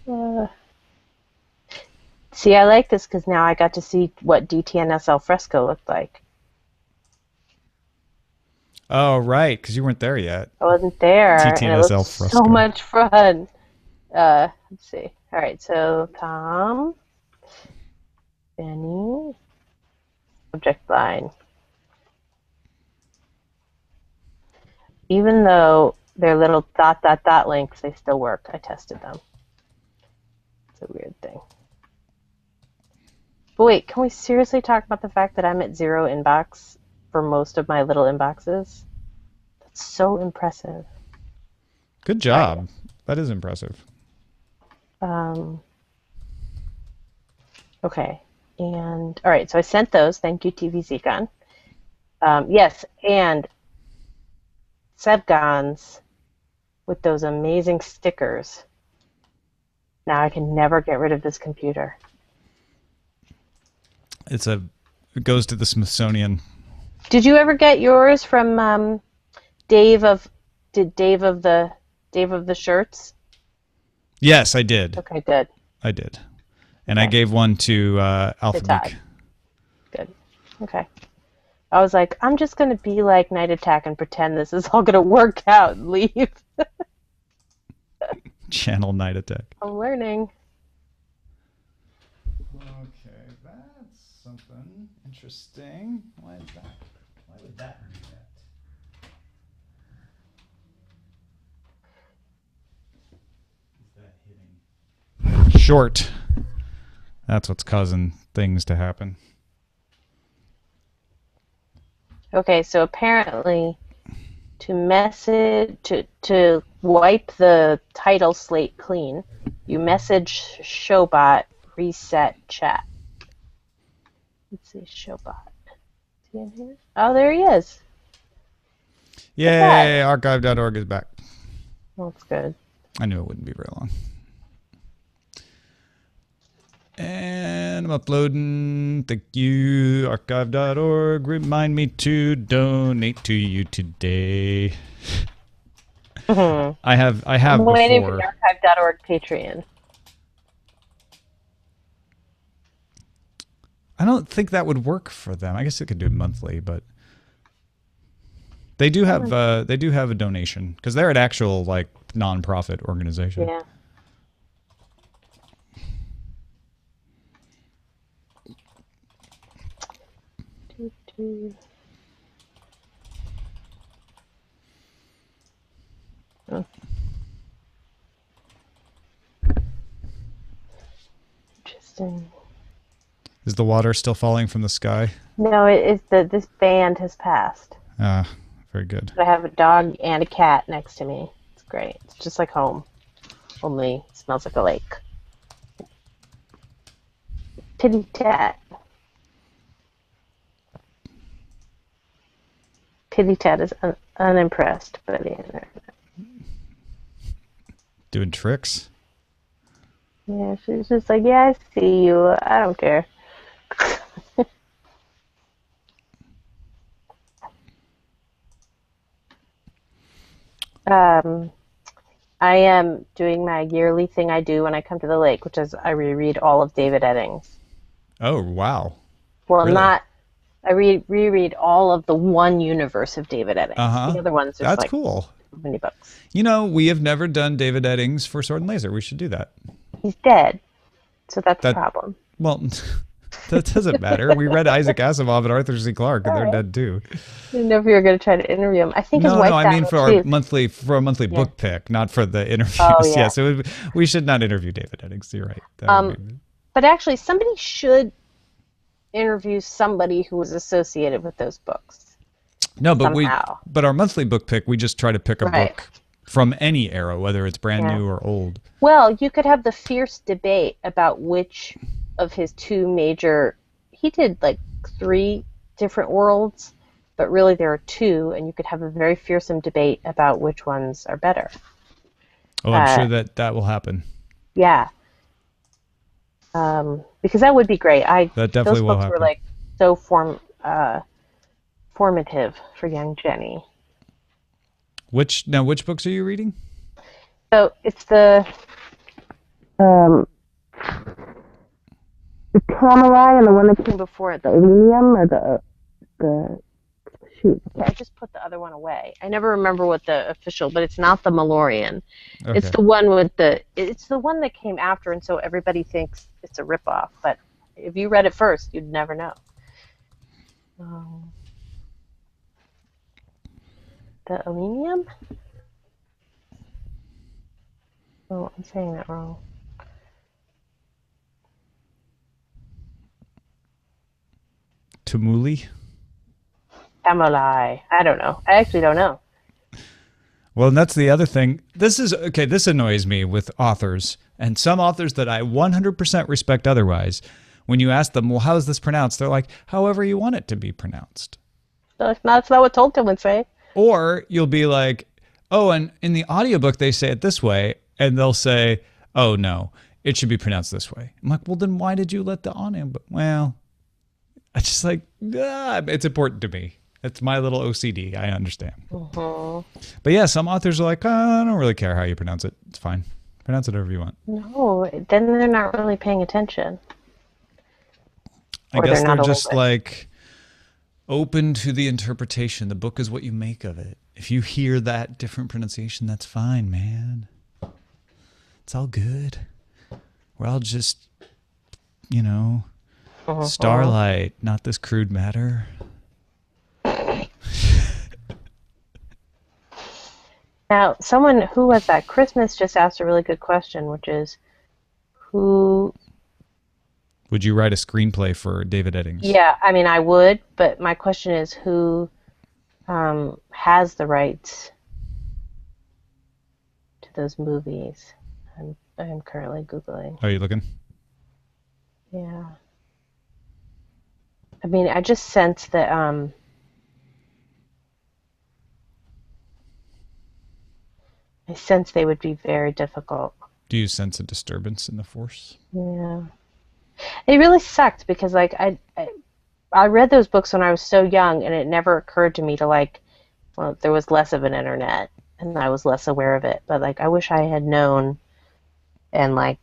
like. See, I like this because now I got to see what DTNS al fresco looked like. Oh, right, because you weren't there yet. I wasn't there. And it TTNS al looked fresco. so much fun. Let's see. All right, so Tom, Benny, subject line. Even though they're little ... links, they still work. I tested them. It's a weird thing. But wait, can we seriously talk about the fact that I'm at 0 inbox for most of my little inboxes? That's so impressive. Good job. That is impressive. Okay. And all right, so I sent those. Thank you, TVZ Gun. Yes, and Sevgons with those amazing stickers. Now I can never get rid of this computer. It goes to the Smithsonian. Did you ever get yours from Dave of the shirts? Yes, I did. Okay, good. I did. And I gave one to Alpha Todd. Geek. Good. Okay. I was like, I'm just gonna be like Night Attack and pretend this is all gonna work out and leave. Channel Night Attack. I'm learning. Okay, that's something interesting. Why is that? Why would that do that? Is that hitting? Short. That's what's causing things to happen. Okay, so apparently to wipe the title slate clean, you message Showbot reset chat. Let's see, Showbot. Is he in here? Oh, there he is. Yay, archive.org is back. That's good. I knew it wouldn't be very long. And I'm uploading. Thank you, archive.org. Remind me to donate to you today. I have I'm waiting for before. the archive.org Patreon. I don't think that would work for them. I guess it could do it monthly, but They do have a donation because they're an actual like nonprofit organization. Yeah. Oh. Interesting. Is the water still falling from the sky? No, this band has passed. Ah, very good. I have a dog and a cat next to me. It's great. It's just like home, only it smells like a lake. Titty tat. Titty tat is unimpressed by the internet. Doing tricks. Yeah, she's just like, yeah, I see you. I don't care. I am doing my yearly thing I do when I come to the lake, which is I reread all of David Eddings. Oh, wow. Well, Really? I reread all of the one universe of David Eddings. Uh-huh. The other ones, there's That's like cool. many books. You know, we have never done David Eddings for Sword and Laser. We should do that. He's dead, so that's a That- problem. Well, that doesn't matter. We read Isaac Asimov and Arthur C. Clarke, and they're Alright. dead too. I didn't know if you were going to try to interview him. I think his No, wife no, I died mean for too. our monthly book pick, not for the interviews. Oh, yeah. Yes, we should not interview David Eddings. You're right. That would be- But actually, somebody should interview somebody who was associated with those books. No, but somehow. but our monthly book pick, we just try to pick a Right. book from any era, whether it's brand Yeah. new or old. Well, you could have the fierce debate about which of his two major. He did like 3 different worlds, but really there are 2, and you could have a very fearsome debate about which ones are better. Oh, I'm sure that will happen. Yeah. Because that would be great. That definitely those will books happen. were like so formative for young Jenny. Which books are you reading? So it's the Camelot and the one that came before it, the Aluminium or the shoot. Okay, I just put the other one away. I never remember what the official, but it's not the Malorian. Okay. It's the one with it's the one that came after, and so everybody thinks it's a ripoff. But if you read it first, you'd never know. The Aluminium? Oh, I'm saying that wrong. Tumuli? Camelot. I don't know. I actually don't know. Well, and that's the other thing. This annoys me with authors, and some authors that I 100% respect otherwise. When you ask them, well, how is this pronounced? They're like, however you want it to be pronounced. That's not what Tolkien would say. Or you'll be like, oh, and in the audiobook they say it this way, and they'll say, oh, no, it should be pronounced this way. I'm like, well, then why did you let the audiobook? Well, I just like, it's important to me. It's my little OCD. I understand. But yeah, some authors are like, I don't really care how you pronounce it. It's fine. Pronounce it however you want. No, then they're not really paying attention. I Or guess they're they're not just open. like open to the interpretation. The book is what you make of it. If you hear that different pronunciation, that's fine, man. It's all good. We're all just, starlight, not this crude matter. Now, someone who was that? Christmas just asked a really good question, which is, who? Would you write a screenplay for David Eddings? Yeah, I mean, I would, but my question is, who has the rights to those movies? I'm currently Googling. Are you looking? Yeah. I mean, I just sense that I sense they would be very difficult. Do you sense a disturbance in the force? Yeah. It really sucked because like I read those books when I was so young, and it never occurred to me to there was less of an internet and I was less aware of it. But like I wish I had known, and like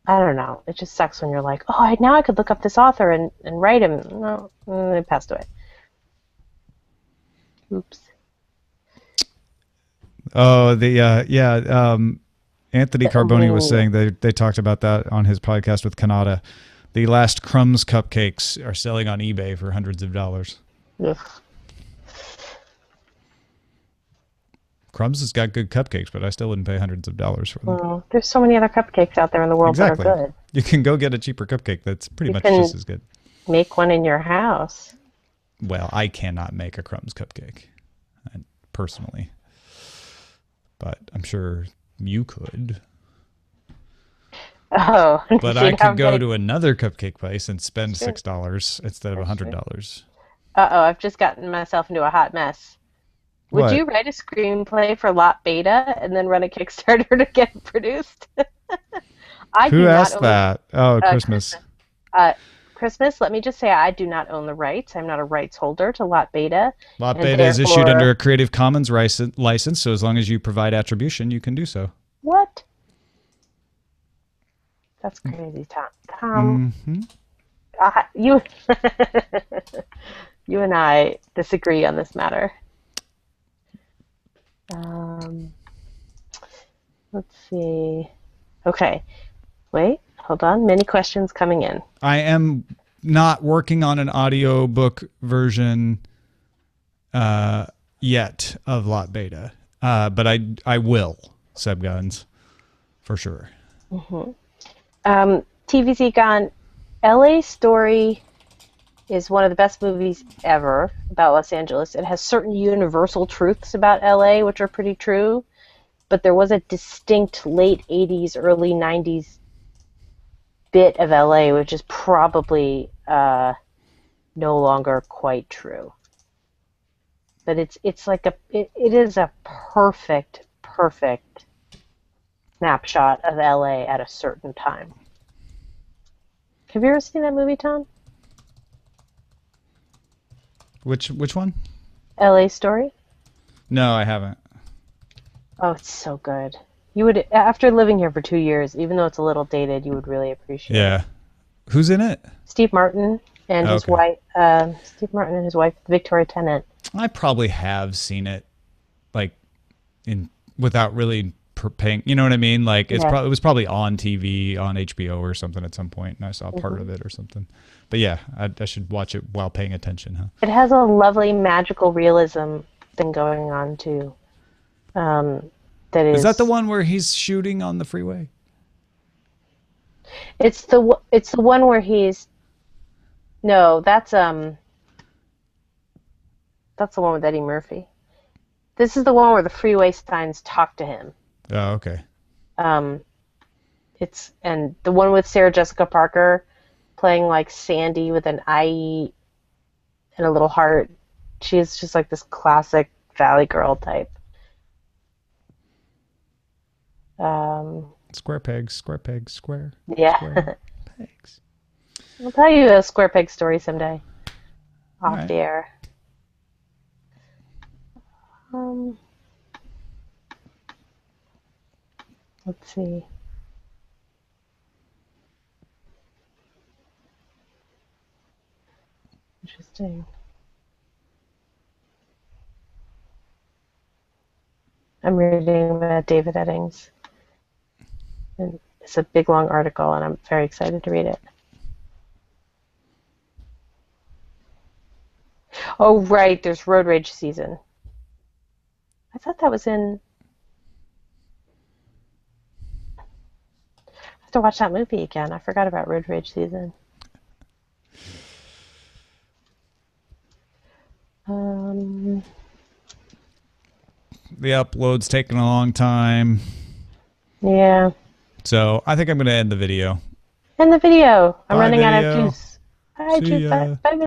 I don't know. It just sucks when you're like, oh, now I could look up this author and write him. No, they passed away. Oops. Oh, Anthony Carboni was saying they talked about that on his podcast with Kanata. The last Crumbs cupcakes are selling on eBay for hundreds of dollars. Ugh. Crumbs has got good cupcakes, but I still wouldn't pay hundreds of dollars for them. Well, there's so many other cupcakes out there in the world Exactly. that are good. You can go get a cheaper cupcake that's pretty You much can- just as good. Make one in your house. Well, I cannot make a Crumbs cupcake, personally. But I'm sure you could. Oh, But I could go to another cupcake place and spend $6 instead of $100. Uh-oh, I've just gotten myself into a hot mess. Would What? you write a screenplay for Lot Beta and then run a Kickstarter to get it produced? Who asked that? Oh, Christmas. Christmas, let me just say I do not own the rights. I'm not a rights holder to Lot Beta. Lot and Beta is issued therefore- under a Creative Commons license, so as long as you provide attribution, you can do so. What? That's crazy, Tom. You you and I disagree on this matter. Let's see. Okay. Wait, hold on. Many questions coming in. I am not working on an audiobook version yet of Lot Beta, but I will, Seb Guns, for sure. TVZ Gone, LA Story is one of the best movies ever about Los Angeles. It has certain universal truths about LA, which are pretty true, but there was a distinct late 80s, early 90s bit of LA, which is probably no longer quite true. But it's like it is a perfect snapshot of LA at a certain time. Have you ever seen that movie, Tom? Which one? LA Story? No, I haven't. Oh, it's so good. You would, after living here for 2 years, even though it's a little dated, you would really appreciate it. Yeah. Who's in it? Steve Martin and his Okay. wife. Steve Martin and his wife, Victoria Tennant. I probably have seen it, like, without really paying. You know what I mean? Like, it was probably on TV on HBO or something at some point, and I saw part of it or something. But yeah, I should watch it while paying attention, huh? It has a lovely magical realism thing going on too. That is. Is that the one where he's shooting on the freeway? It's the one where he's. No, that's the one with Eddie Murphy. This is the one where the freeway signs talk to him. Oh, okay. And the one with Sarah Jessica Parker playing like Sandy with an IE and a little heart. She's just like this classic Valley Girl type. Square pegs, square pegs, square. Yeah. Square pegs. I'll tell you a Square Peg story someday. Off Alright. the air. Let's see. Interesting. I'm reading about David Eddings. And it's a big long article and I'm very excited to read it. Oh, right, there's Road Rage season. I thought that was in... I have to watch that movie again. I forgot about Road Rage season. The upload's taking a long time. Yeah. So I think I'm going to end the video. And the video. I'm Bye, running out video. of juice. Bye, See juice. ya. Bye,